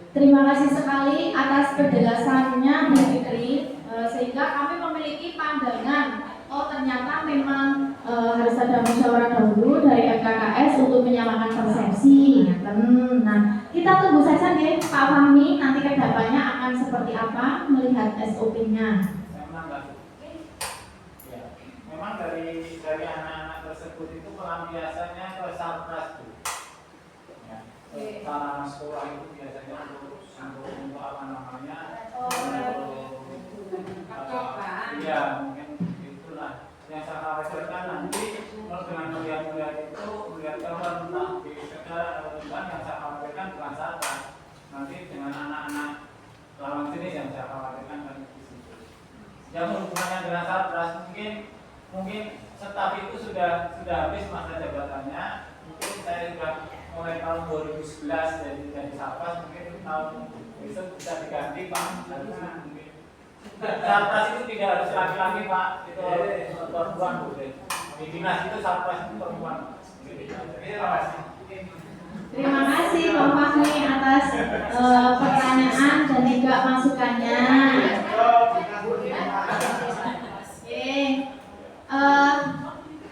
Terima kasih sekali atas penjelasannya Bu Fitri, sehingga kami memiliki pandangan ternyata memang harus ada musyawarah dahulu dari FKKS untuk menyamakan persepsi. Nah, kita tunggu saja nih Pak Fahmi nanti kedepannya akan seperti apa melihat SOP-nya. Memang dari anak-anak tersebut itu pelampiasannya ke sarpras tuh. Sarana sekolah itu biasanya untuk apa namanya? Iya, mungkin itulah yang saya khawatirkan nanti dengan melihat itu melihat gambar tentang di negara yang saya khawatirkan bukan sarpras, nanti dengan anak-anak lawan jenis yang saya khawatirkan kan di situ. Yang hubungannya dengan sarpras mungkin staf itu sudah habis masa jabatannya, mungkin saya sudah mulai tahun 2011 jadi sarpras, mungkin tahun besok bisa diganti Pak, harusnya mungkin sarpras itu tidak harus laki-laki Pak, itu perempuan boleh di dinas itu sarpras itu perempuan. Terima kasih Pak Fahmi atas pertanyaan dan juga masukannya.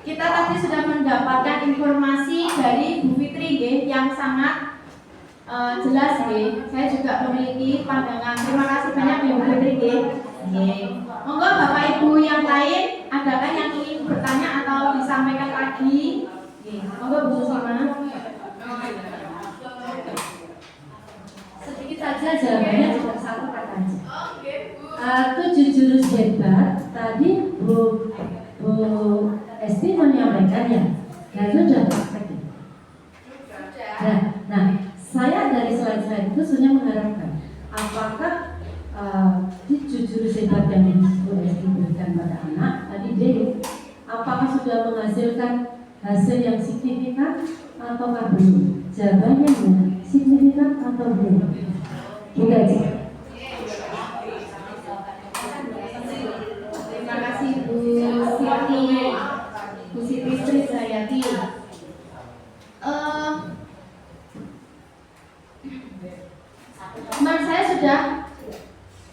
Kita tadi sudah mendapatkan informasi dari Bu Fitri yang sangat jelas. Saya juga memiliki pandangan. Terima kasih banyak Bu Fitri. Monggo Bapak Ibu yang lain, adakah yang ingin bertanya atau disampaikan lagi? Monggo Bu Susima. Sedikit saja jawabannya cuma satu kata aja. 7 jurus hebat tadi Bu Esti menyampaikan ya, nah itu sudah praktek. Nah, saya dari slide-slide itu sebenarnya mengharapkan apakah di jurus hebat yang Bu Esti berikan pada anak tadi dia, apakah sudah menghasilkan hasil yang signifikan ataukah belum? Jawabannya signifikan atau belum? Bukan sih.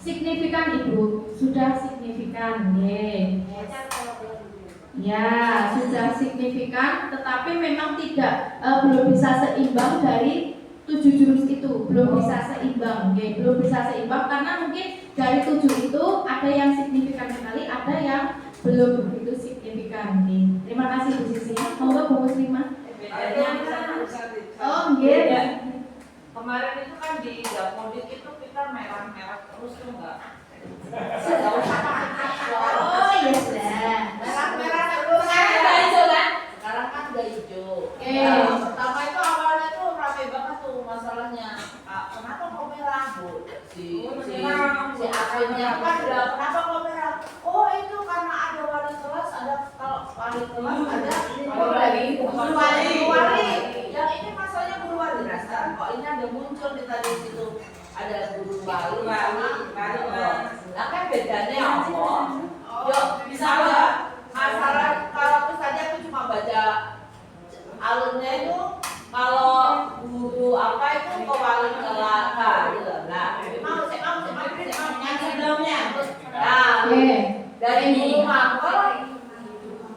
Signifikan Ibu, sudah signifikan, ye. Ya, sudah signifikan, tetapi memang tidak belum bisa seimbang dari 7 jurus itu, belum bisa seimbang, ye. Belum bisa seimbang karena mungkin dari 7 itu ada yang signifikan sekali, ada yang belum begitu signifikan, ye. Terima kasih Bu Sisi. Monggo Bu Muslimah. Oh, nggih. Kemarin itu kan di Dapodik itu kita merah-merah terus tuh enggak? Enggak usah pakai Oh, iya sudah. merah-merah terus. Sekarang udah hijau kan? Sekarang kan udah hijau. Oke. Nah, pertama itu awalnya tuh rame banget tuh masalahnya. Kenapa kok merah, Bu? Si adminnya kan udah kenapa kok merah? Oh, itu karena ada wali kelas, ada kalau wali kelas ada guru wali. Yang ini masalahnya guru wali. Nah, sekarang kok ini ada muncul di tadi situ. Ada guru wali sama nah kan bedanya apa? Yuk, bisa nggak? Masalah kalau terus saja aku cuma baca alurnya itu kalau guru apa itu ke wali kelaka gitu. Nah, mau yang sebelumnya. Nah, dari guru mapel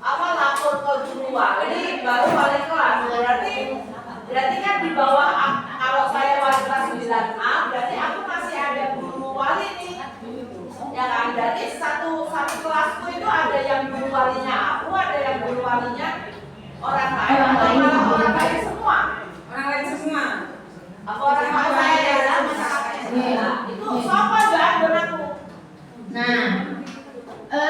apa lapor ke guru wali baru wali kelas. Berarti kan di bawah kalau saya wali kelas 9A berarti aku masih ada guru wali nih. Ya kan, berarti satu kelasku itu ada yang guru walinya aku, ada yang guru walinya orang lain, atau malah orang lain semua. Apa orang lain saya ya? Nah, itu siapa enggak aku? Nah,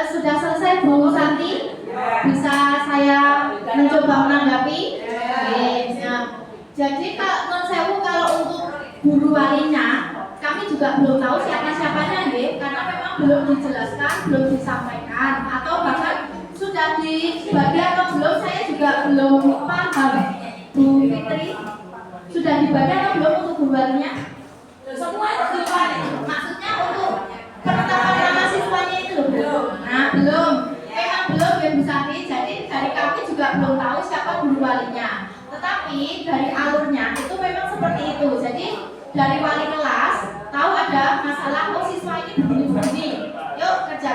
sudah selesai Bu Santi? Bisa saya mencoba menanggapi? Nah, jadi Kak Non Sewu kalau untuk guru walinya kami juga belum tahu siapa-siapanya nggih, karena memang belum dijelaskan, belum disampaikan, atau bahkan sudah dibagi atau belum, saya juga belum paham. Bu Fitri, sudah dibagi atau belum untuk guru walinya? Semua guru wali. Maksudnya untuk penetapan nama siswanya itu belum. Nah, belum. Memang belum ya Bu Santi. Jadi dari kami juga belum tahu siapa guru walinya. Tetapi dari alurnya itu memang seperti itu. Jadi dari wali kelas tahu ada masalah siswa ini begini-begini, yuk kerja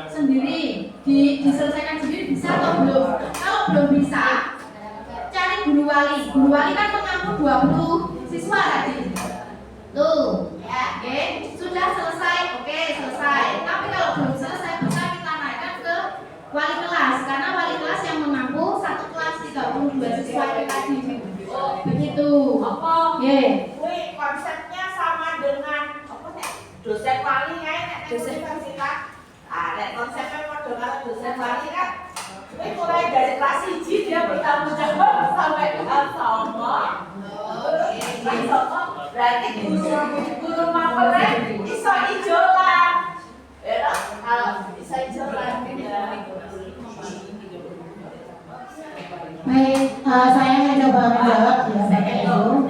sendiri, diselesaikan sendiri bisa atau belum? Kalau belum bisa, cari guru wali. Guru wali kan mengaku 20 siswa tadi. Tuh, ya, oke, sudah selesai, oke selesai. Tapi kalau belum selesai bisa kita naikkan ke wali kelas, karena wali kelas yang mengaku satu kelas 32 siswa itu tadi. Begitu. Apa? Ye. Wih, konsepnya sama dengan apa nih? Dosen wali kan? Dosen universitas. Nek konsepnya model karo dosen wali kan. Wih, mulai dari kelas 1 dia bertanggung jawab sampai kelas 3. Berarti guru mapelnya iso ijolan. Ya, kalau iso ijolan Baik, saya mencoba menjawab ya Bapak Ibu.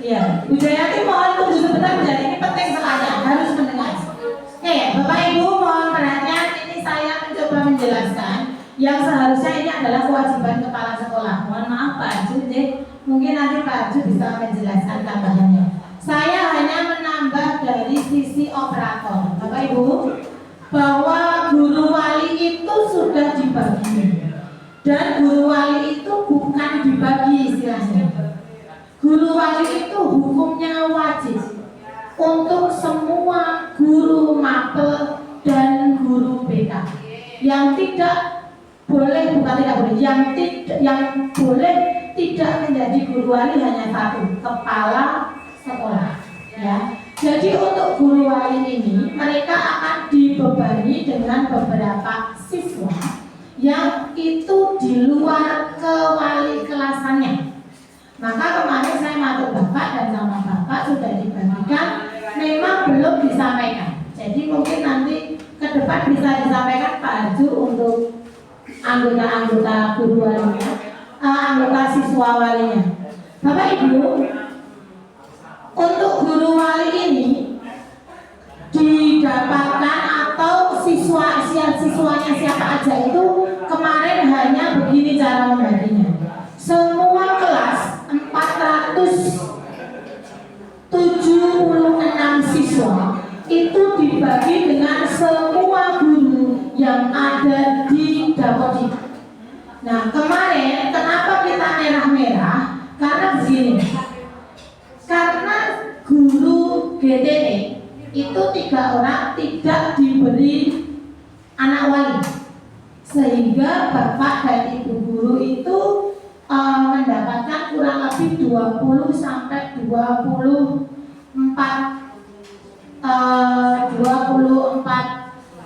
Iya, Bu Jayati mohon tunggu sebentar, jadi ini penting sekali, harus mendengar. Oke, Bapak Ibu mohon perhatian, ini saya mencoba menjelaskan yang seharusnya ini adalah kewajiban kepala sekolah. Mohon maaf Pak Aju, mungkin nanti Pak Aju bisa menjelaskan tambahannya. Saya hanya menambah dari sisi operator, Bapak Ibu, bahwa guru wali itu sudah dibagi. Dan guru wali itu bukan dibagi istilahnya. Guru wali itu hukumnya wajib untuk semua guru mapel dan guru BK. Yang tidak boleh, bukan tidak boleh, yang boleh tidak menjadi guru wali hanya satu, kepala sekolah. Ya. Jadi untuk guru wali ini mereka akan dibebani dengan beberapa siswa yang itu di luar kewali kelasannya. Maka kemarin saya matur Bapak dan sama Bapak sudah dibagikan, memang belum disampaikan. Jadi mungkin nanti ke depan bisa disampaikan Pak Aju untuk anggota-anggota guru walinya, anggota siswa walinya. Bapak Ibu, untuk guru wali ini didapatkan atau siswanya siapa aja itu kemarin hanya begini cara membaginya. Semua kelas 476 itu dibagi dengan semua guru yang ada di Dapodik. Nah kemarin kenapa kita merah-merah? Karena begini, karena guru GTT itu 3 orang tidak diberi anak wali, sehingga bapak dan ibu guru itu mendapatkan kurang lebih 20 sampai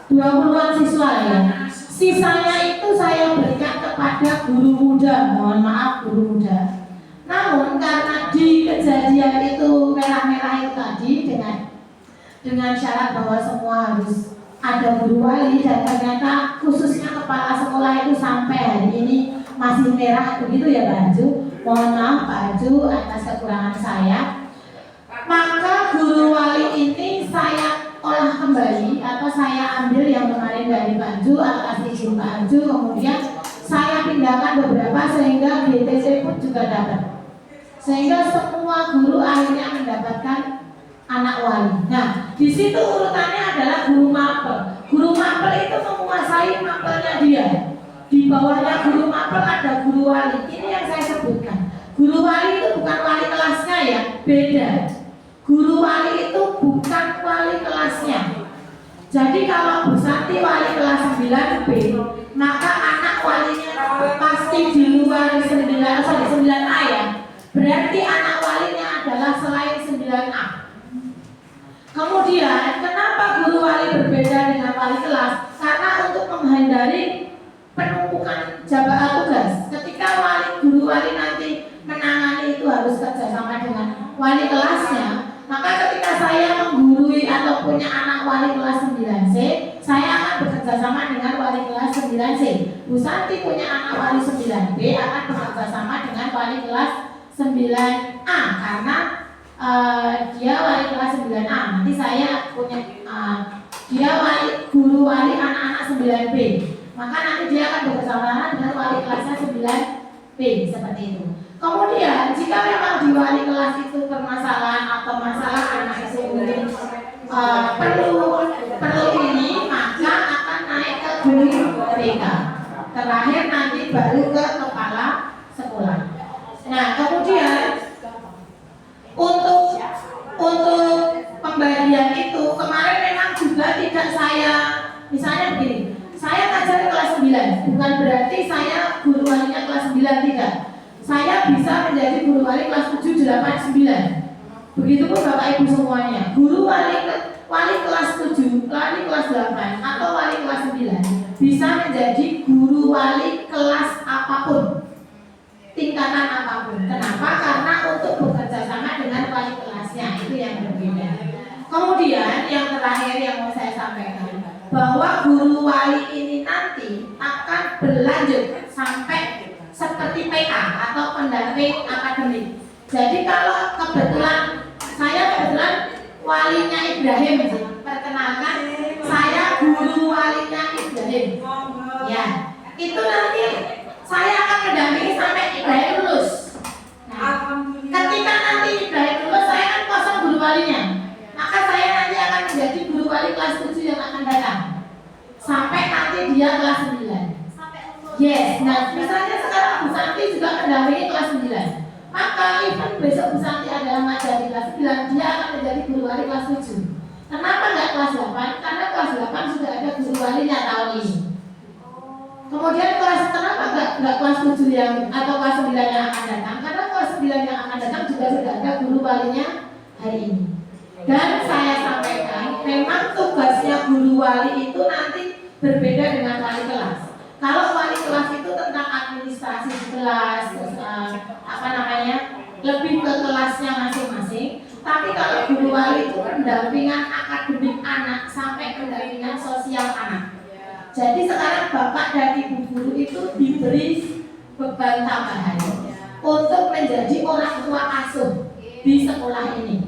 20-an siswa ya. Sisanya itu saya berikan kepada guru muda, mohon maaf guru muda. Namun karena di kejadian itu merah-merah itu tadi dengan syarat bahwa semua harus ada guru wali, dan ternyata khususnya kepala sekolah itu sampai hari ini masih merah begitu ya Pak Aju. Mohon maaf Pak Aju atas kekurangan saya. Maka guru wali ini saya olah kembali atau saya ambil yang kemarin dari Pak Aju atas izin Pak Aju, kemudian saya pindahkan beberapa sehingga GTC pun juga dapat. Sehingga semua guru akhirnya mendapatkan anak wali. Nah, di situ urutannya adalah guru mapel. Guru mapel itu menguasai mapelnya dia. Di bawahnya guru mapel ada guru wali. Ini yang saya sebutkan. Guru wali itu bukan wali kelasnya ya, beda. Guru wali itu bukan wali kelasnya. Jadi kalau Bu Santi wali kelas 9B, maka anak walinya pasti di luar 9A ya. Berarti anak walinya adalah selain 9A. Kemudian kenapa guru wali berbeda dengan wali kelas? Karena untuk menghindari penumpukan jabatan tugas. Ketika guru wali nanti menangani itu harus kerjasama dengan wali kelasnya, maka ketika saya menggurui atau punya anak wali kelas 9C, saya akan bekerjasama dengan wali kelas 9C. Bu Santi punya anak wali 9B akan bekerjasama dengan wali kelas 9A karena dia wali kelas 9A. Nanti saya punya dia guru wali anak-anak 9B. Maka nanti dia akan bekerjasama dengan wali kelasnya 9B seperti itu. Kemudian jika memang di wali kelas itu permasalahan atau masalah anak itu mungkin perlu ini, maka akan naik ke guru BK. Terakhir nanti baru ke kepala sekolah. Nah kemudian untuk pembagian itu kemarin memang juga tidak saya, misalnya begini, saya ngajar kelas 9, bukan berarti saya guru walinya kelas 9, tidak. Saya bisa menjadi guru wali kelas 7, 8, 9. Begitupun Bapak Ibu semuanya. Guru wali kelas 7, wali kelas 8 atau wali kelas 9 bisa menjadi guru wali kelas apapun, tingkatan apapun. Kenapa? Karena untuk bekerja sama dengan wali kelasnya itu yang berbeda. Kemudian yang terakhir yang mau saya sampaikan, bahwa guru wali ini nanti akan berlanjut sampai seperti PK atau pendamping akademik. Jadi kalau saya kebetulan walinya Ibrahim, perkenalkan saya guru walinya Ibrahim. Ya, itu nanti saya akan mendampingi sampai Ibrahim lulus. Nah, ketika nanti Ibrahim lulus, saya kan kosong guru walinya. Maka saya nanti akan menjadi guru wali kelas 7 yang akan datang sampai nanti dia kelas 9. Yes, nah misalnya sekarang Bu Santi juga mendampingi kelas 9. Maka even besok Bu Santi adalah ngajar di kelas 9, dia akan menjadi guru wali kelas 7. Kenapa nggak kelas 8? Karena kelas 8 sudah ada guru walinya tahun ini. Kemudian kenapa nggak kelas 7 yang atau kelas 9 yang akan datang? Karena kelas 9 yang akan datang juga sudah ada guru walinya hari ini. Dan saya sampaikan, memang tugasnya guru wali itu nanti berbeda dengan wali kelas. Kalau wali kelas itu tentang administrasi kelas, lebih ke kelasnya masing-masing. Tapi kalau guru wali itu pendampingan akademik anak sampai pendampingan sosial anak. Jadi sekarang bapak dan ibu guru itu diberi beban tambahan untuk menjadi orang tua asuh di sekolah ini.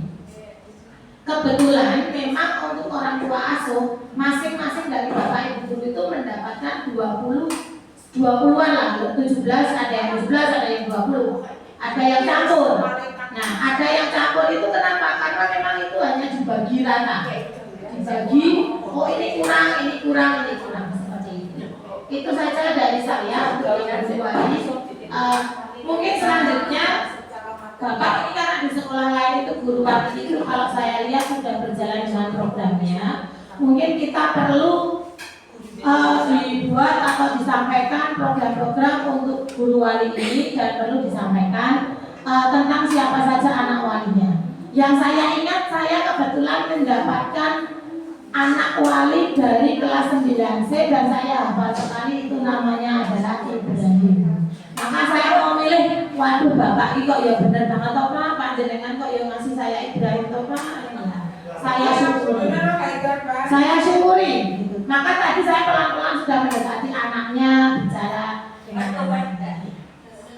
Kebetulan memang untuk orang tua asuh masing-masing dari bapak ibu guru itu mendapatkan 20-an lah, 17, ada yang 17, ada yang 20, ada yang campur. Nah, ada yang campur itu kenapa? Karena memang itu hanya dibagi rata. dibagi, oh ini kurang seperti itu. Itu saja dari saya untuk yang kedua ini. Mungkin selanjutnya Bapak ini karena di sekolah lain itu guru wali itu kalau saya lihat sudah berjalan dengan programnya, mungkin kita perlu dibuat atau disampaikan program-program untuk guru wali ini, dan perlu disampaikan tentang siapa saja anak walinya. Yang saya ingat, saya kebetulan mendapatkan anak wali dari kelas 9C dan saya hafal sekali, itu namanya adalah Ibrahim. Maka saya mau milih, waduh Bapak ini kok ya bener banget toh Pak, panjenengan kok ya ngasih saya Ibrahim toh Pak. Saya syukuri gitu. Maka tadi saya pelan-pelan sudah mendekati anaknya, bicara dengan anaknya,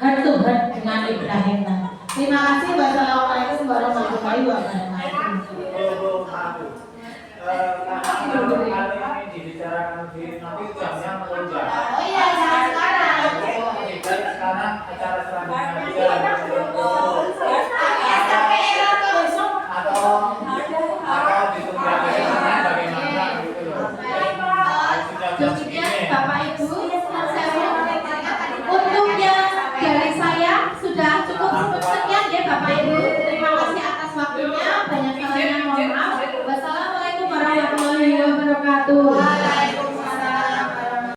heart to heart dengan Ibrahim. Terima kasih. Wassalamualaikum warahmatullahi wabarakatuh. Karena ini dibicarakan nanti jamnya melonjak. Oh iya, jangan sekarang. Dari sekarang acara selanjutnya atau ditunda bagaimana gitu loh. Demikian Bapak Ibu, untungnya dari saya sudah cukup sekian ya Bapak Ibu. Terima kasih atas waktunya. Banyak salahnya mohon maaf. Wassalamualaikum warahmatullahi wabarakatuh.